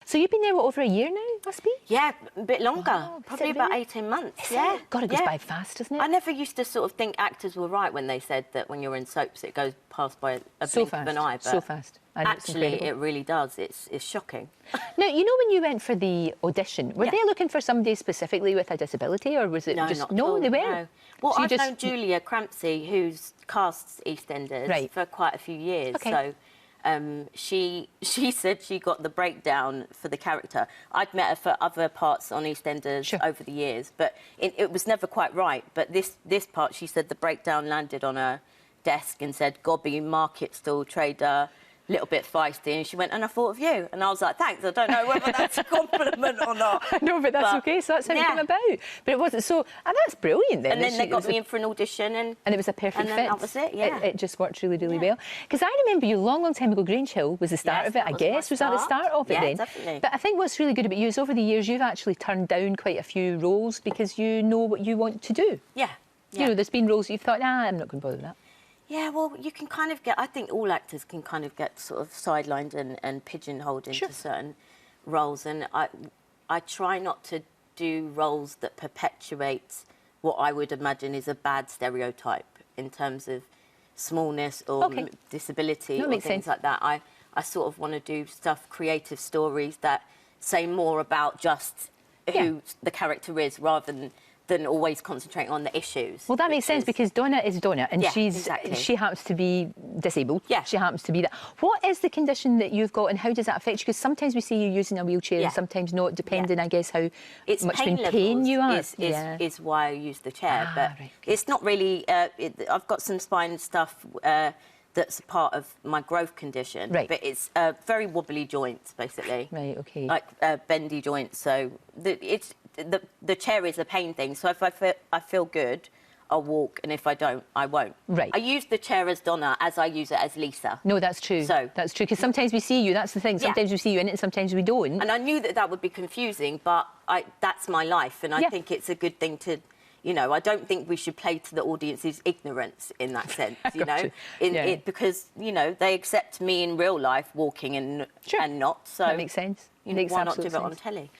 So you've been there, what, over a year now, must be? Yeah, a bit longer. Wow, Probably about 18 months. Yeah. God, it goes by fast, doesn't it? I never used to sort of think actors were right when they said that when you're in soaps it goes past by a blink of an eye. But so fast. Actually, it really does. It's shocking. Now, you know when you went for the audition, were they looking for somebody specifically with a disability, or was it just... Not No, at all, they weren't? no. Well, So I've known Julia Crampsey, who's casts EastEnders for quite a few years. Okay. So she said she got the breakdown for the character. I'd met her for other parts on EastEnders over the years, but it was never quite right. But this part, she said the breakdown landed on her desk and said, "Gobby, market stall trader, little bit feisty," and she went, "And I thought of you." And I was like, "Thanks, I don't know whether that's a compliment or not." No, but that's okay, so that's how it came about. But it wasn't so... And that's brilliant then. And then they got me in for an audition and it was a perfect fit. And then that was it, yeah. It just worked really, really well. Because I remember you a long, long time ago, Grange Hill was the start of it, I guess. Was that the start of it then? Yeah, definitely. But I think what's really good about you is over the years you've actually turned down quite a few roles because you know what you want to do. Yeah. You know, there's been roles that you've thought, nah, I'm not going to bother with that. Yeah, well, you can kind of get... I think all actors can kind of get sort of sidelined and pigeonholed into certain roles. And I try not to do roles that perpetuate what I would imagine is a bad stereotype in terms of smallness or disability or things like that. I sort of want to do stuff, creative stories that say more about just who the character is rather than always concentrating on the issues. Well, that makes sense because Donna is Donna and she happens to be disabled. Yeah. She happens to be that. What is the condition that you've got and how does that affect you? Because sometimes we see you using a wheelchair and sometimes not, depending, I guess, how much in pain you are. Is why I use the chair. But it's not really... I've got some spine stuff that's a part of my growth condition. Right. But it's very wobbly joints, basically. Right, OK. Like bendy joints. So the chair is a pain thing. So if I feel good, I'll walk, and if I don't, I won't. Right. I use the chair as Donna as I use it as Lisa. No, that's true. So that's true, because sometimes we see you, that's the thing. Sometimes we see you in it, and sometimes we don't. And I knew that would be confusing, but that's my life, and I think it's a good thing to... You know, I don't think we should play to the audience's ignorance in that sense, you know, because, you know, they accept me in real life walking and not. So that makes sense. You know, why not do it on telly?